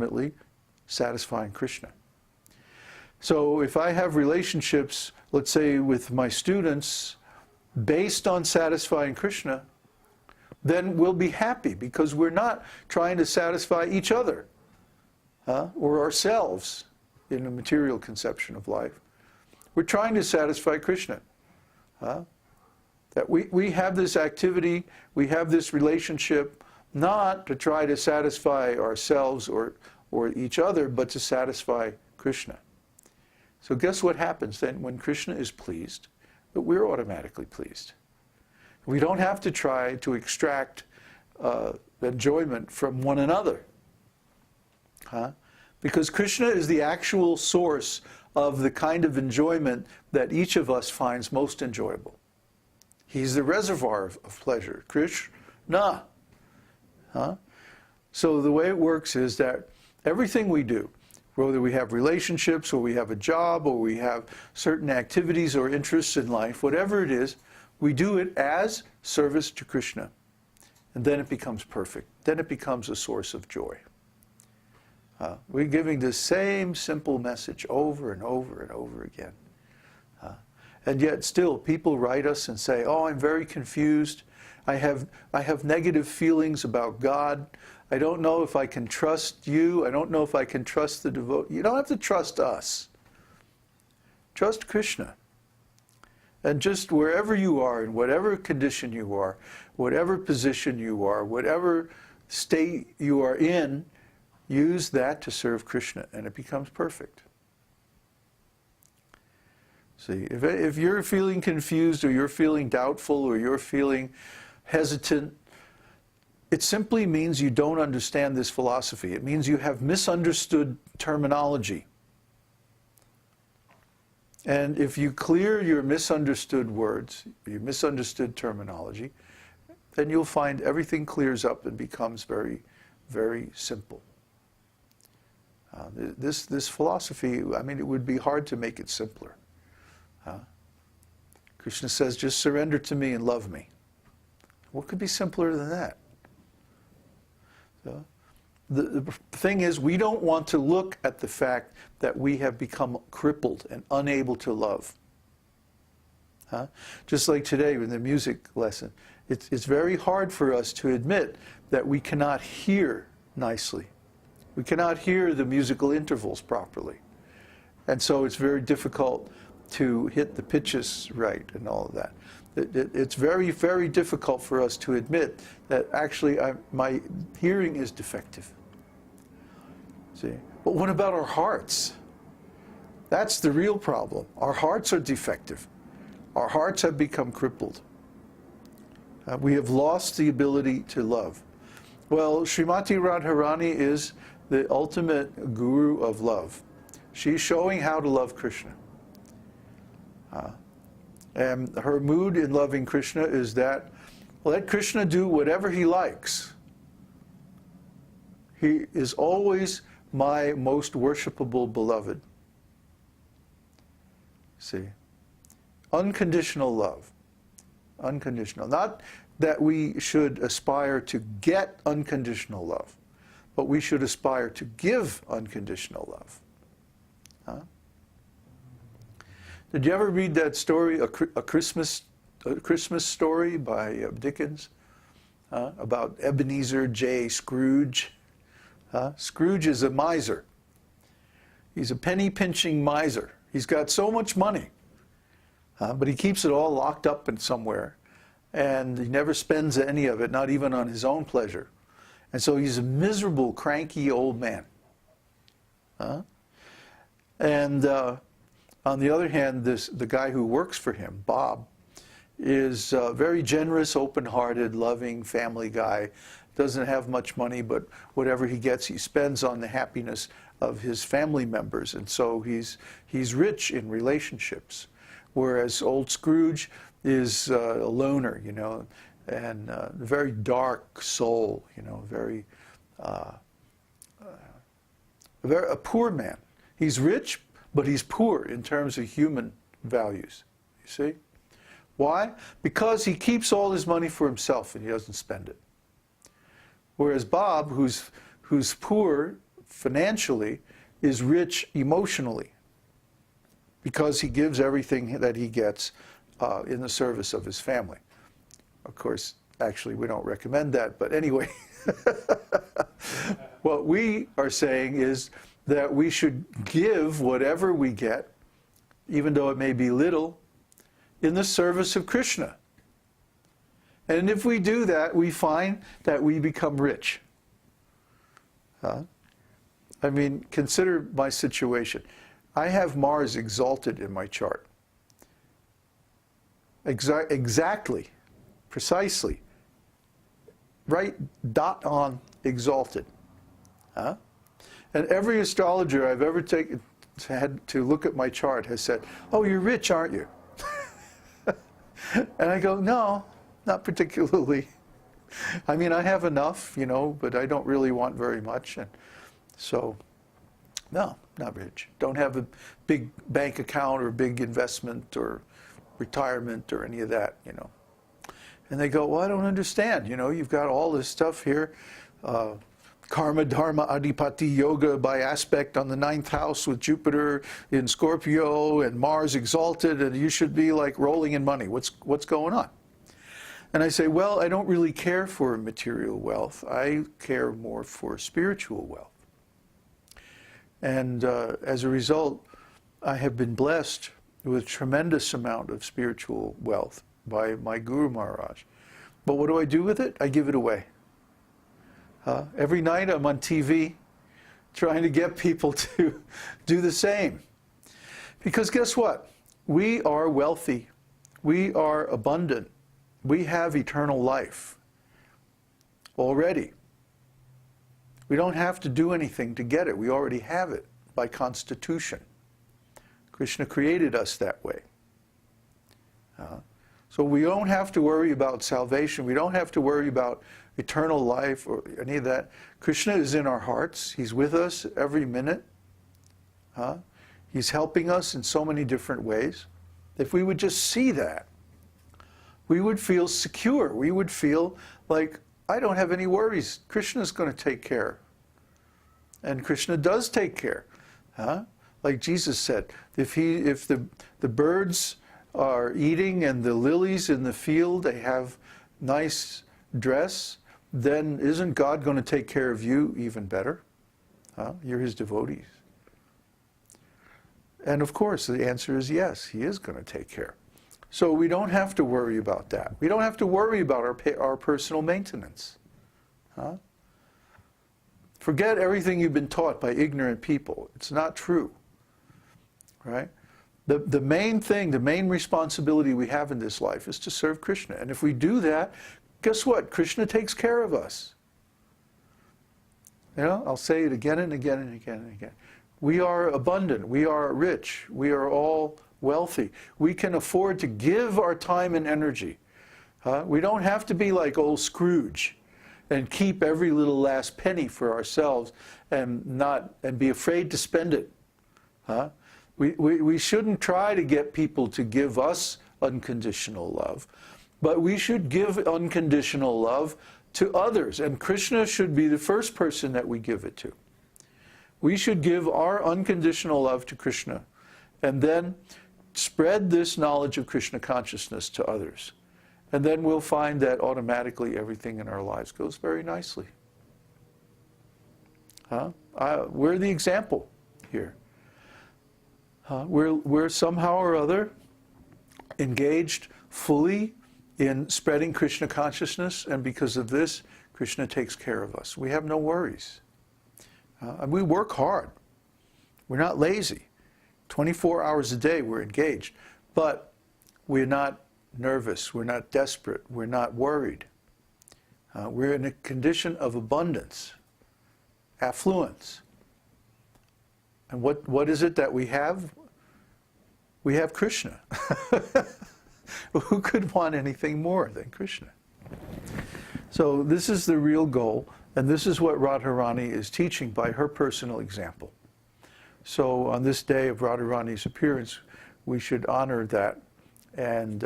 ultimately satisfying Krishna. So if I have relationships, let's say with my students, based on satisfying Krishna, then we'll be happy because we're not trying to satisfy each other or ourselves in a material conception of life. We're trying to satisfy Krishna. That we have this activity, we have this relationship, not to try to satisfy ourselves or each other, but to satisfy Krishna. So guess what happens then when Krishna is pleased? That we're automatically pleased. We don't have to try to extract enjoyment from one another. Because Krishna is the actual source of the kind of enjoyment that each of us finds most enjoyable. He's the reservoir of pleasure. Krishna. So the way it works is that everything we do, whether we have relationships or we have a job or we have certain activities or interests in life, whatever it is, we do it as service to Krishna. And then it becomes perfect. Then it becomes a source of joy. We're giving the same simple message over and over and over again. And yet still people write us and say, oh, I'm very confused. I have negative feelings about God. I don't know if I can trust you. I don't know if I can trust the devotee. You don't have to trust us. Trust Krishna. And just wherever you are, in whatever condition you are, whatever position you are, whatever state you are in, use that to serve Krishna, and it becomes perfect. See, if you're feeling confused, or you're feeling doubtful, or you're feeling hesitant, it simply means you don't understand this philosophy. It means you have misunderstood terminology. And if you clear your misunderstood words, your misunderstood terminology, then you'll find everything clears up and becomes very, very simple. This philosophy, I mean, it would be hard to make it simpler. Krishna says, just surrender to me and love me. What could be simpler than that? So, the thing is, we don't want to look at the fact that we have become crippled and unable to love. Just like today in the music lesson, it's very hard for us to admit that we cannot hear nicely. We cannot hear the musical intervals properly. And so it's very difficult to hit the pitches right and all of that. It's very, very difficult for us to admit that actually my hearing is defective. See? But what about our hearts? That's the real problem. Our hearts are defective. Our hearts have become crippled. We have lost the ability to love. Well, Srimati Radharani is the ultimate guru of love. She's showing how to love Krishna. And her mood in loving Krishna is that, let Krishna do whatever he likes. He is always my most worshipable beloved. See? Unconditional love. Unconditional. Not that we should aspire to get unconditional love, but we should aspire to give unconditional love. Did you ever read that story, a Christmas story by Dickens, about Ebenezer J. Scrooge? Scrooge is a miser. He's a penny-pinching miser. He's got so much money, but he keeps it all locked up in somewhere, and he never spends any of it, not even on his own pleasure. And so he's a miserable, cranky old man. On the other hand, the guy who works for him, Bob, is a very generous, open-hearted, loving family guy. Doesn't have much money, but whatever he gets, he spends on the happiness of his family members. And so he's rich in relationships. Whereas old Scrooge is a loner, you know, and a very dark soul, you know, a poor man. He's rich, but he's poor in terms of human values, you see? Why? Because he keeps all his money for himself and he doesn't spend it. Whereas Bob, who's poor financially is rich emotionally, because he gives everything that he gets in the service of his family. Of course, actually, we don't recommend that, but anyway. What we are saying is that we should give whatever we get, even though it may be little, in the service of Krishna. And if we do that, we find that we become rich. I mean, consider my situation. I have Mars exalted in my chart. Exactly, precisely, right dot on exalted. And every astrologer I've ever had to look at my chart has said, "Oh, you're rich, aren't you?" And I go, "No, not particularly. I mean, I have enough, but I don't really want very much." And so, no, not rich. Don't have a big bank account or big investment or retirement or any of that, And they go, "Well, I don't understand. You've got all this stuff here. Karma, Dharma, Adipati Yoga by aspect on the 9th house with Jupiter in Scorpio and Mars exalted, and you should be like rolling in money. What's going on?" And I say, well, I don't really care for material wealth. I care more for spiritual wealth. And as a result, I have been blessed with a tremendous amount of spiritual wealth by my Guru Maharaj. But what do I do with it? I give it away. Every night I'm on TV trying to get people to do the same. Because guess what? We are wealthy. We are abundant. We have eternal life already. We don't have to do anything to get it. We already have it by constitution. Krishna created us that way. So we don't have to worry about salvation. We don't have to worry about eternal life or any of that. Krishna is in our hearts. He's with us every minute. He's helping us in so many different ways. If we would just see that, we would feel secure. We would feel like, I don't have any worries. Krishna's going to take care. And Krishna does take care. Like Jesus said, if the birds are eating and the lilies in the field, they have nice dress, then isn't God going to take care of you even better? You're his devotees. And of course, the answer is yes, he is going to take care. So we don't have to worry about that. We don't have to worry about our personal maintenance. Forget everything you've been taught by ignorant people. It's not true. Right? The main thing, the main responsibility we have in this life is to serve Krishna. And if we do that, guess what? Krishna takes care of us. I'll say it again and again and again and again. We are abundant. We are rich. We are all wealthy. We can afford to give our time and energy. We don't have to be like old Scrooge and keep every little last penny for ourselves and be afraid to spend it. We shouldn't try to get people to give us unconditional love, but we should give unconditional love to others, and Krishna should be the first person that we give it to. We should give our unconditional love to Krishna, and then spread this knowledge of Krishna consciousness to others. And then we'll find that automatically everything in our lives goes very nicely. We're the example here. We're somehow or other engaged fully in spreading Krishna consciousness, and because of this, Krishna takes care of us. We have no worries. And we work hard. We're not lazy. 24 hours a day we're engaged. But we're not nervous. We're not desperate. We're not worried. We're in a condition of abundance, affluence. And what is it that we have? We have Krishna. Who could want anything more than Krishna? So this is the real goal, and this is what Radharani is teaching by her personal example. So on this day of Radharani's appearance, we should honor that, and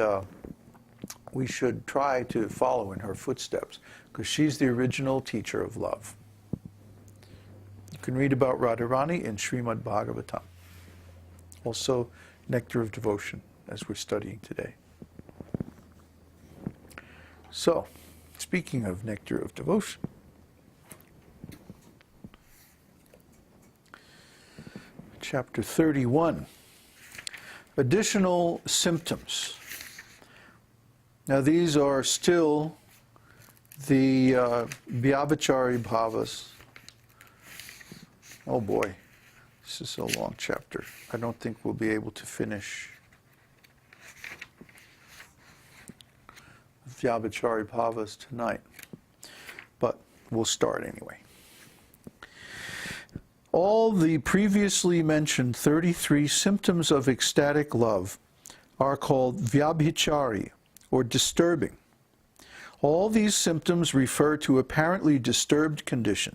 we should try to follow in her footsteps, because she's the original teacher of love. can read about Radharani in Śrīmad-Bhāgavatam. Also, Nectar of Devotion, as we're studying today. So, speaking of Nectar of Devotion, chapter 31, additional symptoms. Now these are still the vyabhicārī bhavas. Oh boy, this is a long chapter. I don't think we'll be able to finish vyabhicārī bhavas tonight, but we'll start anyway. All the previously mentioned 33 symptoms of ecstatic love are called vyabhicārī, or disturbing. All these symptoms refer to apparently disturbed conditions.